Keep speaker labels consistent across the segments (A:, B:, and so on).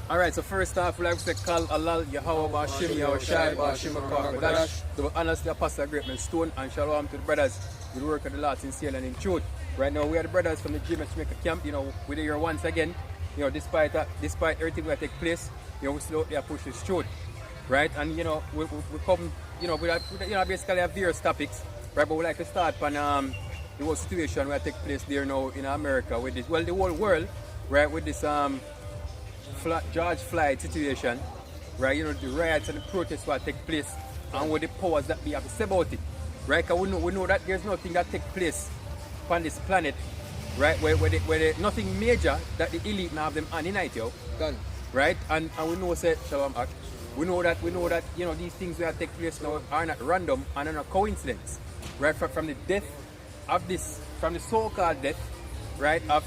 A: Alright, so first off, we like to say Kal Alal, Yahweh Bashim, Yahweh Shai, Bashim Kodash, to honestly Apostle Great Stone, and shalom to the brothers who work at the Lord sincerely and in truth. Right now, we are the brothers from the Jamaica camp, we're here once again, despite everything that take place, we still out there push this truth. Right, and we come, with basically have various topics, right, but we like to start on the whole situation that take place there now in America with this, well, the whole world, right, with this George Floyd situation, right? The riots and the protests that take place, and with the powers that we have to say about it, right? Because we know that there's nothing that takes place on this planet, right? Where nothing major that the elite now have them on tonight,
B: Done.
A: Right? And we know we know that these things that take place now are not random and are not coincidence, right? From the death of this, from the so-called death, right, of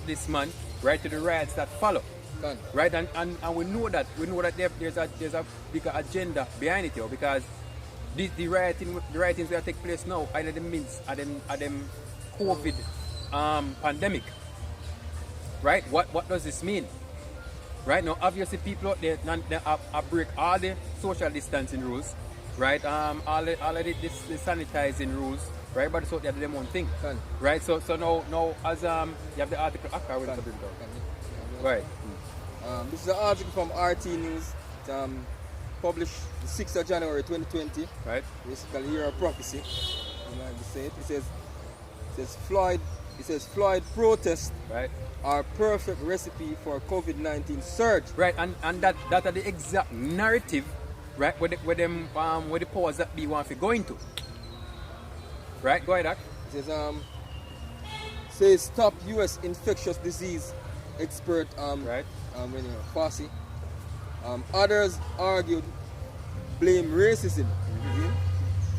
A: this man, right, to the riots that follow.
B: Done.
A: Right, and we know that there's a bigger agenda behind it, because the riotings that take place now are in the midst of them COVID pandemic. Right? What does this mean? Right now, obviously people out there they break all the social distancing rules, right? All the sanitizing rules, right? But it's out there do them own thing.
B: Done.
A: Right? So now as you have the article right.
B: This is an article from RT News, published the 6th of January 2020.
A: Right.
B: Basically, here a prophecy. You might say it. It says Floyd protests
A: Right.
B: are perfect recipe for COVID-19 surge.
A: Right, and that are the exact narrative, right, where the powers that be want to go into. Right, go ahead, Doc.
B: It says top U.S. infectious disease expert
A: Right.
B: Fauci. Others argued blame racism.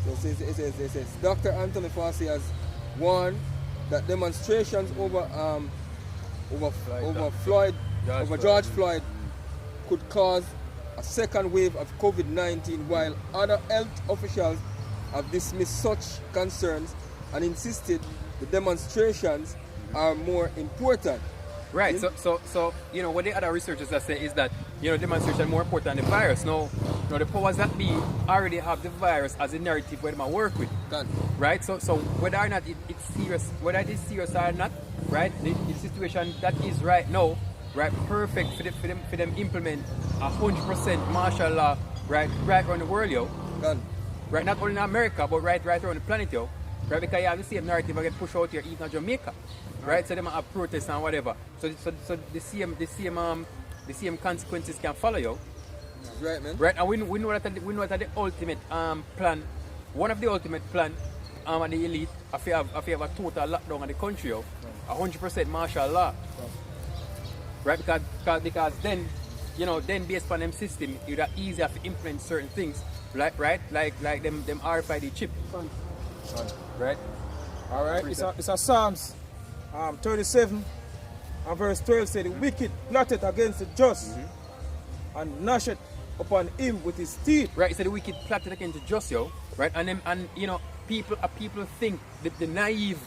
B: So it says Dr. Anthony Fauci has warned that demonstrations over George Floyd could cause a second wave of COVID-19, while other health officials have dismissed such concerns and insisted the demonstrations are more important.
A: Right, so what the other researchers that say is that demonstration more important than the virus. Now the powers that be already have the virus as a narrative where they work with.
B: Done.
A: Right, so whether or not it's serious, whether it is serious or not, right, the situation that is right now, right, perfect for them implement 100% martial law, right around the world,
B: Done.
A: right, not only in America but right around the planet, right, because you have the same narrative that get pushed out here even in Jamaica. Right, so they might have protests and whatever. So the same consequences can follow you.
B: Right, man.
A: Right, and we know that the ultimate plan, one of the ultimate plan, and the elite, if you have a total lockdown in the country, 100% martial law. Right, because then based on them system, it's easier to implement certain things, like them RFID chip. Right.
C: All right. It's a Psalms 37 and verse 12 said, the wicked plotted against the just and gnashed upon him with his teeth.
A: Right, so the wicked plotted against the just, right, and people think that the naive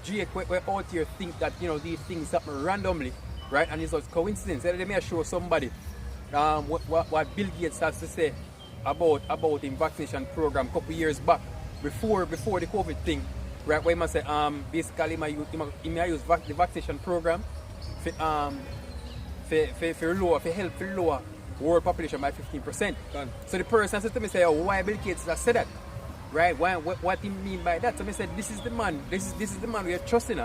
A: Jake we're out here think that these things happen randomly, right, and it's just coincidence. They may show somebody what Bill Gates has to say about his vaccination program a couple years back before the COVID thing. Right, where he must say, basically, he might use the vaccination program for help lower world population by 15%.
B: Done.
A: So the person said to me, why Bill Gates has said that? Right, what he mean by that? So I said, this is the man we are trusting,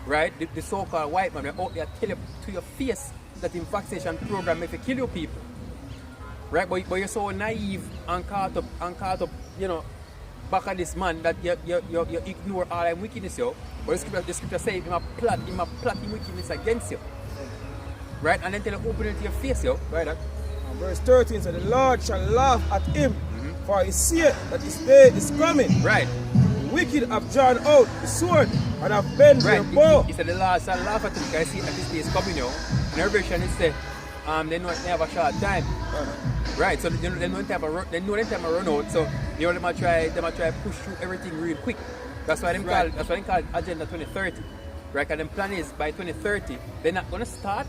A: right? The so-called white man, we're out there tell you to your face that the vaccination program may kill your people. Right, but you're so naive and caught up, back at this man that you ignore all that wickedness, but the scripture says him plotting wickedness against you. Right? And then tell you open it to your face, right?
C: And verse 13 said, the Lord shall laugh at him, for he seeth that his day is coming.
A: Right.
C: The wicked have drawn out the sword and have bent their bow.
A: He said the Lord shall laugh at him because he see that his day is coming, In every version it says they know they have a short time. Right, so they know the time to run out, so they might try push through everything real quick. That's why they call Agenda 2030. Right, and the plan is by 2030 they're not gonna start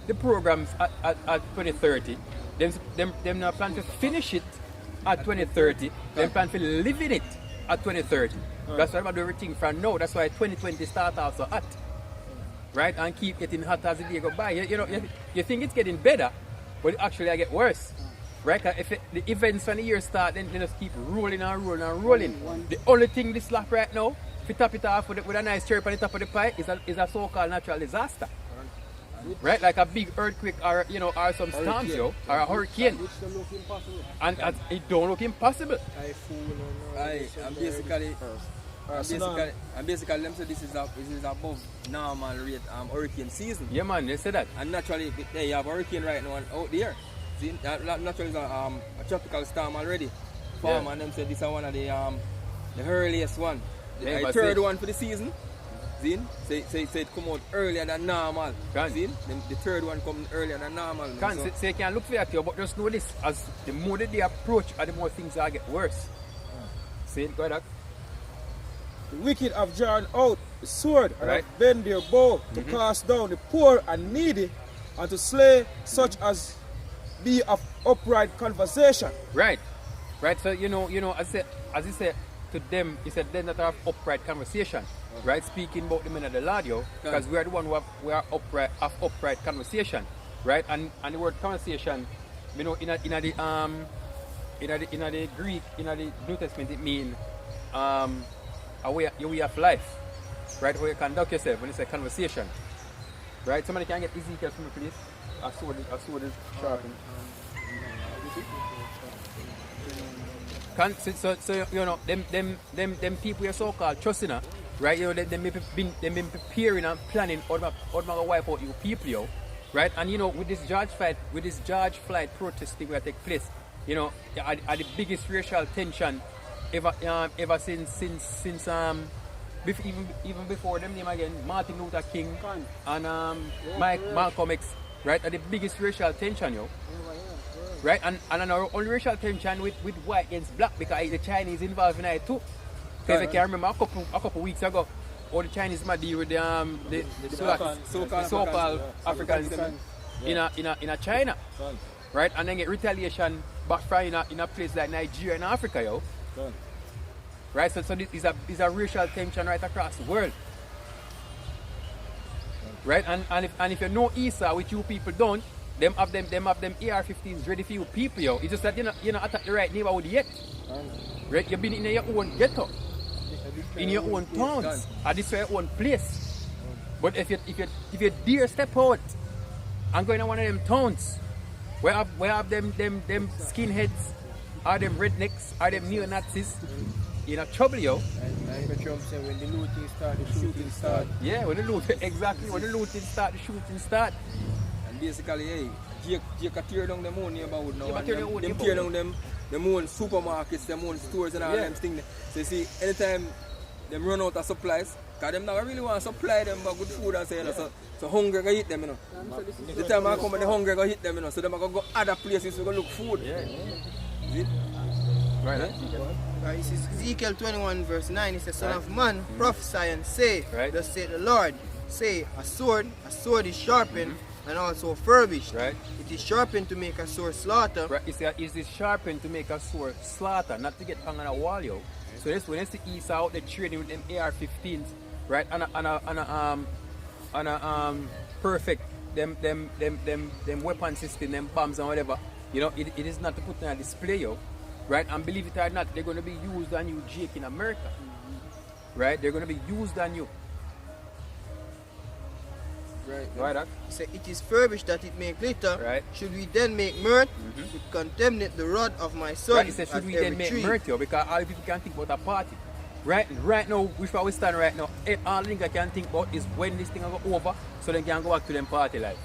A: the programs at 2030. Them not plan to finish it at 2030. Them plan to live in it at 2030. That's why I'm doing everything from now. That's why 2020 start off so hot. Right? And keep getting hot as the day go by. You think it's getting better, but it actually get worse. Right? If the events when the year start, then they just keep rolling and rolling and rolling. The only thing this lap right now, if you top it off with a nice cherry on the top of the pie, is a so-called natural disaster. Right? Like a big earthquake or or some storms, or a hurricane.
C: Which don't look impossible.
A: And it don't look impossible.
B: And basically, them say this is above normal rate hurricane season.
A: Yeah, man, they say that.
B: And naturally, you have a hurricane right now out there. See, naturally, it's a tropical storm already. Farm and them say this is one of the earliest one. The third one for the season. See, say it come out earlier than normal. See, the third one coming earlier than normal.
A: So you can look for that, but just know this: as the more they approach, the more things are get worse. See, go ahead.
C: The wicked have drawn out the sword and have bent their bow to cast down the poor and needy and to slay such as be of upright conversation.
A: Right. So as he said to them, he said them that have upright conversation. Right, speaking about the men of the Lord, because we are the one who have upright conversation. Right, and the word conversation, in the Greek, in the New Testament, it means a way of life, right? Where you conduct yourself when it's a conversation, right? Somebody can get Ezekiel for me, please. I sword is sharpened. So them people are so-called trusting, right? They've been preparing and planning how to wipe out you people, right? And with this George Floyd protest thing that take place, are the biggest racial tension ever since even before them name again, Martin Luther King and Malcolm X, right? Are the biggest racial tension, right? And our only racial tension with white against black, because the Chinese involved in it too. Because I can remember a couple weeks ago, all the Chinese might deal with the so-called Africans in China, right? And then get retaliation back from in a place like Nigeria and Africa, right? So this is a racial tension right across the world, right? And if you know Esau, which you people don't, them have them AR-15s ready for you people, It's just that you not attack the right neighborhood yet, right? You've been in your own ghetto, in your own towns, and this is your own place. But if you dare step out and go in one of them towns where have them skinheads, or them rednecks, or them neo-Nazis, in a trouble,
C: And Trump said when the looting start, the shooting start.
A: Yeah, when the looting start, the shooting start.
B: And basically, Jake tear down them own neighborhood now. Them tear down them own supermarkets, them own stores and all them things. So you see, anytime them run out of supplies, because them not really want to supply them with good food and say, so hunger go hit them, The time I come and the hunger go hit them, so them go other places to go look food. See?
A: Right.
D: This is Ezekiel 21 verse 9. It says, Son of man, prophesy and say, thus saith the Lord, say, a sword is sharpened and also furbished.
A: Right.
D: It is sharpened to make a sword slaughter.
A: Right. Is this sharpened to make a sword slaughter, not to get hung on a wall, So that's when you see Esau out there trading with them AR-15s, right? And perfect them weapon system, them bombs and whatever. It is not to put on a display, right? And believe it or not, they're going to be used on you, Jake, in America, right? They're going to be used on you. Right.
D: So it is furbished that it may glitter.
A: Right.
D: Should we then make mirth? It contemnate the rod of my son.
A: Right. He said, should we then make mirth, because all people can think about a party. Right now, which we stand right now, all the things I can think about is when this thing will go over, so they can go back to them party life.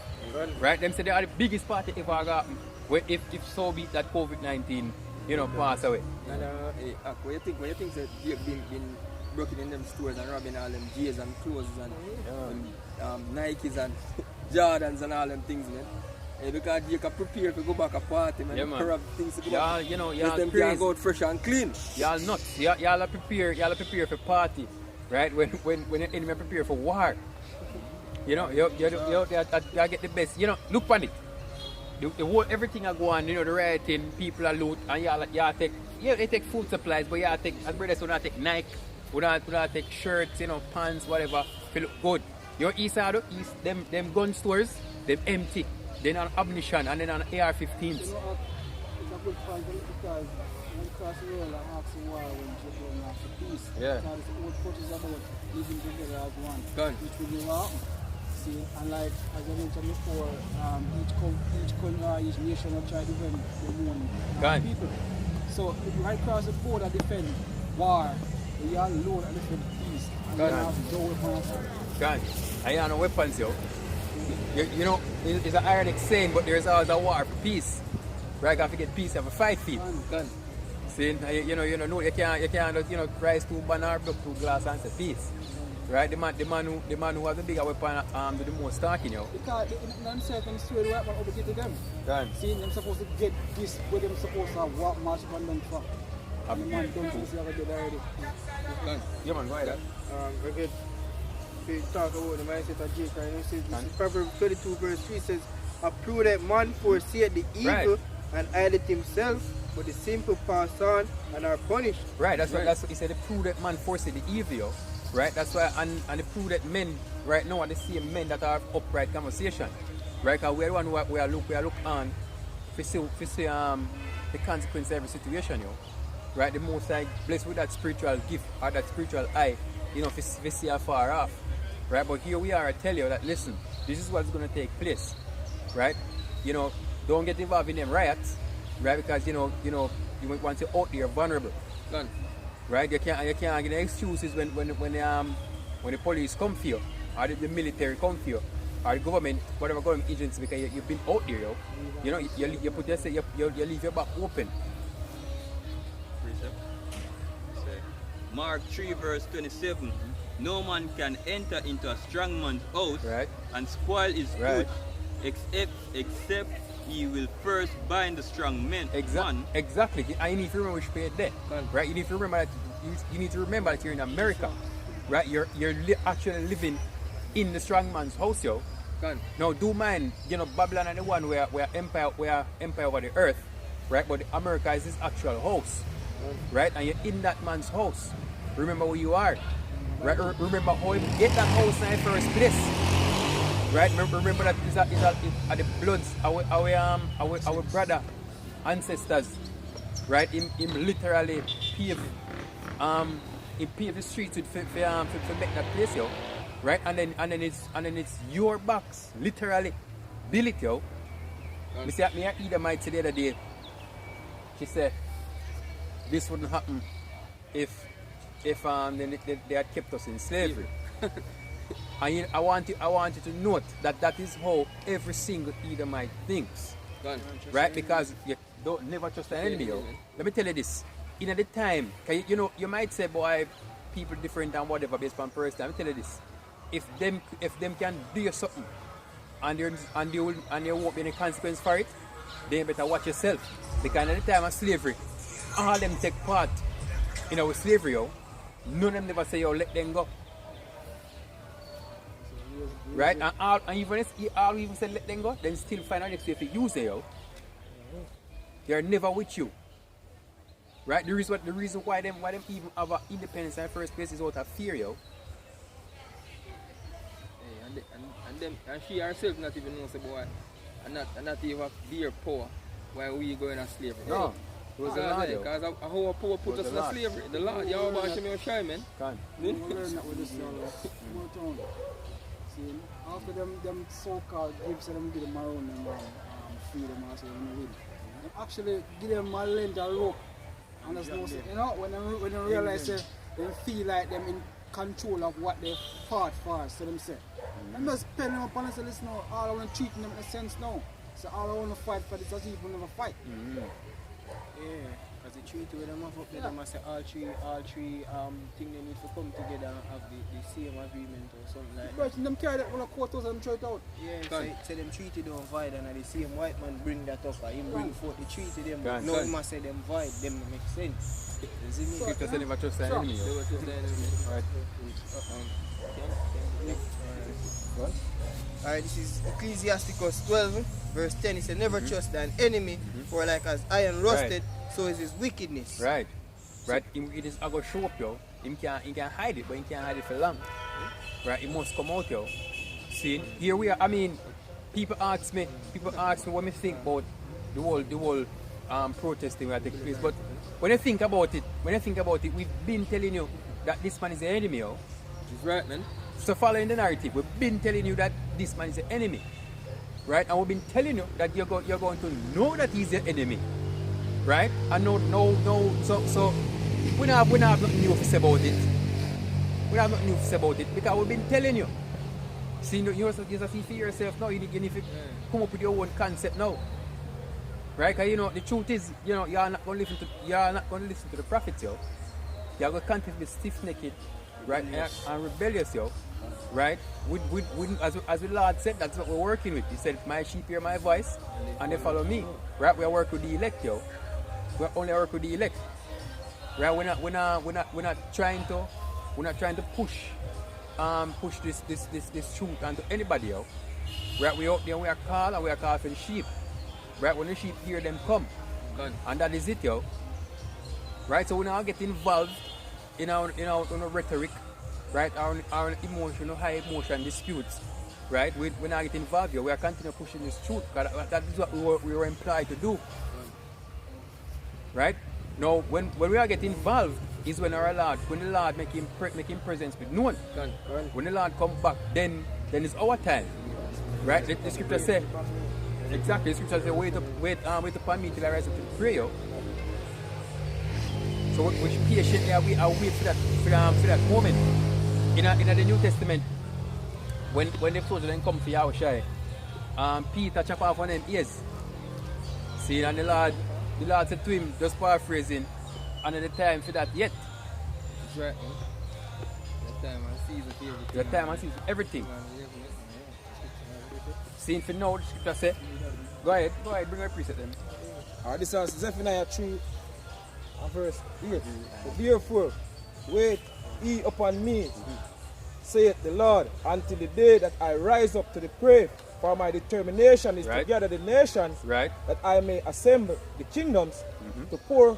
A: Right? Them say they are the biggest party ever gotten. If so be that COVID-19, pass away.
B: And when you think that you've been broken in them stores and robbing all them J's and clothes and Nikes and Jordans and all them things, man. Because you can prepare to go back a party, man. Rob things to go back.
A: Y'all
B: them can go out fresh and clean.
A: Y'all nuts. Y'all are prepare for party, right? When the enemy prepare for war. You know, you get the best. You know, look on it. The whole everything I go on, you know, the rioting, people are loot, and they take food supplies, but take, as brothers will not take Nike, will not take shirts, you know, pants, whatever, feel look good. Your east side, them gun stores, them empty. Then on ammunition and then on AR-15s.
E: You know, it's a good point because when cross the world and ask war when you don't have peace.
A: Yeah.
E: Because the old quote is about living together as one.
B: Gun.
E: Which will never happen. See, and like as I mentioned before, each nation will try to defend their own people. So if you right across the border defend war, you are alone and defend peace. And you have no weapons.
A: Gun. I ain't no weapons, yo. You know, it's an ironic saying, but there's always a war for peace. Right? If you get peace, you have to fight for it.
B: Gun.
A: See, you can't rise to banner, broke to glass and say peace. Right? The man who has the bigger weapon do the most talking, yo.
E: Because in them certain story, right, man, over to them.
A: Gun.
E: See, them supposed to get this, where them supposed to have what march on them for. And the man don't think they have a dead already.
B: Gun.
A: Yeah, man, go ahead.
D: Very good. We talk about the mindset of Jake, right? It says, Proverbs 22 verse 3 says, a prudent man foreseeth the evil and hideth himself, but the simple pass on and are punished.
A: Right, that's what he said. The prudent man foreseeth the evil, right? That's why, and the prudent men right now are the same men that are upright conversation, right? Because we are the one who we are look on to see the consequence of every situation, yo. Right, the most like blessed with that spiritual gift or that spiritual eye, you know, to see how far off. Right, but here we are, I tell you that listen, this is what's gonna take place. Right? You know, don't get involved in them riots, right? Because you want to out there vulnerable.
B: Gun.
A: Right? You can't get any excuses when the police come for you, or the military come for you, or the government, whatever government agency, because you've been out there, yo. You know, you put yourself, you leave your back open.
F: Mark 3 verse 27. No man can enter into a strong man's house and spoil his goods except he will first bind the strong man.
A: Exactly. And you need to remember which period there. Right? You need to remember that you're in America. Right? You're actually living in the strong man's house, yo. Now do mind, you know, Babylon and the one where empire over the earth, right? But America is his actual house. Right? And you're in that man's house. Remember who you are. Right? Remember how you get that house in the first place. Right? Remember that is at the bloods, our brother, ancestors. Right? Him literally pave the streets to make that place, yo. Right? And then it's your box, literally build it, yo. Me say me and Ida might say the other day. She said this wouldn't happen if they had kept us in slavery. And I want you to note that is how every single Edomite thinks. Right? Because you don't never trust an enemy. Let me tell you this. In the time, you might say, boy, people different and whatever based on person. Let me tell you this. If them can do you something and there won't be any consequence for it, then you better watch yourself. Because at the time of slavery, all them take part in our slavery, yo. None of them never say, yo, let them go. Right? And even if all even say let them go, then still find out if you use it, yo. They are never with you. Right? The reason why them even have independence in the first place is out of fear, yo.
B: And she herself not even knows about and not even bear power while we going to slavery.
A: No. It was the law,
B: because how power put us in slavery. The law, you have to be shy, man.
E: We learn that with this small town. See, after them so-called gifts them give them around them freedom also when they win. Them actually give them a length of rope. And there's no, you know, when they realize they feel like them in control of what they fought for, so them say. I'm just penning them upon and say, listen, now, all I want to treat them in a sense now. So all I want to fight for this as people never fight.
D: Yeah, because the treaty with them have up there, they must say all three things they need to come together and have the same agreement or something like that.
E: But them carry that on a court and throw it out.
D: Yeah, say them treaty don't void and the same white man bring that up and him bring forth the treaty them, but no one must say them void, them make sense. You see me?
A: Because they never trust the enemy.
B: They were trust the enemy.
A: Right.
B: Next.
A: What?
D: Alright, this is Ecclesiasticus 12, verse 10. It says, never trust thine enemy, for like as iron rusted, so is his wickedness.
A: Right. Right. It is I go show up, yo. He can hide it, but he can't hide it for long. Right, it must come out, yo. See, here we are. I mean, people ask me what me think about the whole protesting that take place. But when I think about it, we've been telling you that this man is the enemy, yo.
B: He's right, man.
A: So following the narrative, we've been telling you that this man is the enemy. Right? And we've been telling you that you're going to know that he's the enemy. Right? And no, so we don't have nothing new to say about it. We have nothing new to say about it because we've been telling you. See, you see for yourself now, you need to come up with your own concept now. Right? Because the truth is, you're not going to listen to the prophets, yo. You're going to continue to be stiff-necked, right? And rebellious, yo. Right? As the Lord said, that's what we're working with. He said, my sheep hear my voice and they follow me. Right? We work with the elect, yo. We only work with the elect. Right? We're not trying to push this truth onto anybody, yo. Right? We out there, we are called for the sheep. Right? When the sheep hear them come. And that is it, yo. Right? So we now get involved in our rhetoric, right? Our emotional, high emotion disputes. Right? We now get involved, yo. We are continuing pushing this truth. That is what we were implied to do. Right? Now, when we are getting involved is when the Lord make him presence with no one. When the Lord come back, then it's our time. Right? The scripture says, exactly, the scripture says, wait upon me till I rise up to pray, yo. So we patiently I wait for that moment. In the New Testament, when the soldiers then come for Yahushua, Peter chop off on them ears. See, and the Lord said to him, just paraphrasing, another time for that yet.
B: That's right, man.
A: That time I see everything. See, for now, the scripture say, go ahead, bring your precept then.
C: Alright, this is Zephaniah 3, verse 8. Therefore, wait ye upon me, saith the Lord, until the day that I rise up to the prey. For my determination is to gather the nations, that I may assemble the kingdoms, to pour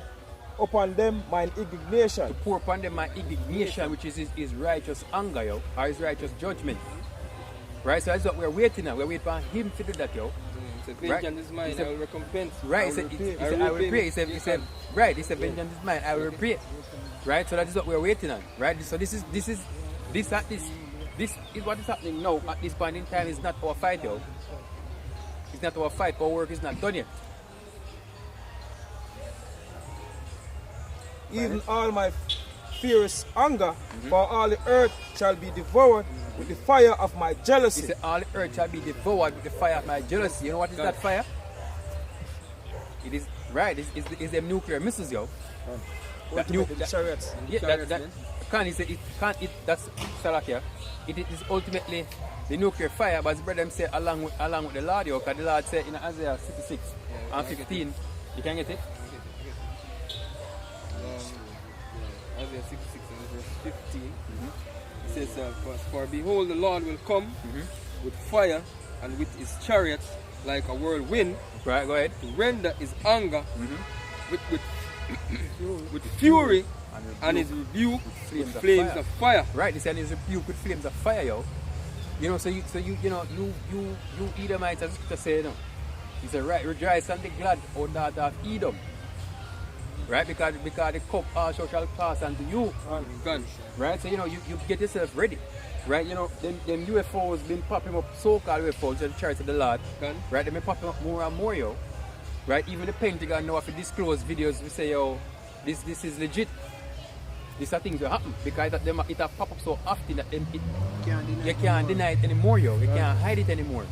C: upon them mine indignation.
A: To pour upon them my indignation, which is his righteous anger, yo, or his righteous judgment. Right, so that's what we're waiting at. We're waiting for him to do that, yo.
B: Vengeance is mine, I will recompense.
A: Right, he said, I will repay. He said, vengeance is mine, I will repay. Right, so that is what we're waiting on. Right, so this is what is happening now at this point in time. Is not our fight, yo. It's not our fight. Our work is not done yet.
C: Even all my fierce anger for all the earth shall be devoured with the fire of my jealousy.
A: He said, all the earth shall be devoured with the fire of my jealousy. You know what is that fire? It is right. It's them nuclear missiles, yo.
C: Chariots.
A: That's Salakia. It is ultimately the nuclear fire, but as brother say along with the Lord, yo, because the Lord said in Isaiah 66 and 15, you can get it?
B: Isaiah 66 and verse 15. It says, for behold, the Lord will come with fire and with his chariots like a whirlwind.
A: Right, go ahead.
B: To render his anger with fury and his rebuke with flames of fire.
A: Right, he said his rebuke with flames of fire, yo. You know, you Edomites, as the scripture say, you know. He said, right, rejoice and be glad, O daughter of Edom. Right, because the cup also shall pass unto you. Right, so you get yourself ready. Right, them UFOs been popping up, so-called UFOs, the chariots of the Lord. Right, they've been popping up more and more, yo. Right, even the Pentagon now have to disclose videos. We say, yo, this is legit. These are things that happen because it have pop up so often that you can't deny it anymore, yo. You can't hide it anymore.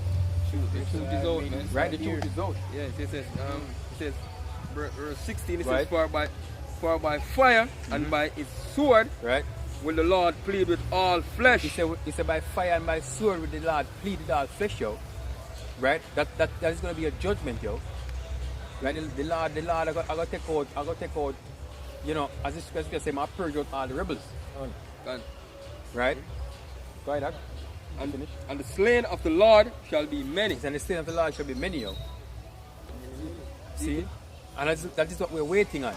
B: The truth is out, man.
A: Right, the truth is out.
B: Yeah, it says verse 16, it says, for by fire and by its sword,
A: right,
B: will the Lord plead with all flesh.
A: He said by fire and by sword will the Lord plead with all flesh, yo. Right? That is going to be a judgment, yo. Right? The Lord I got to take out, you know, as this guy say, I purge out all the rebels.
B: Done.
A: Right? Go ahead,
B: And the slain of the Lord shall be many.
A: And the slain of the Lord shall be many, yo. See? And that is what we're waiting on.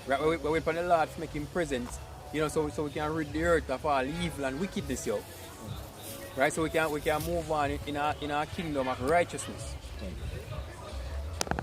A: Right? We're waiting for the Lord to make him present, you know, so we can rid the earth of all evil and wickedness, yo. Right? So we can move on in our kingdom of righteousness.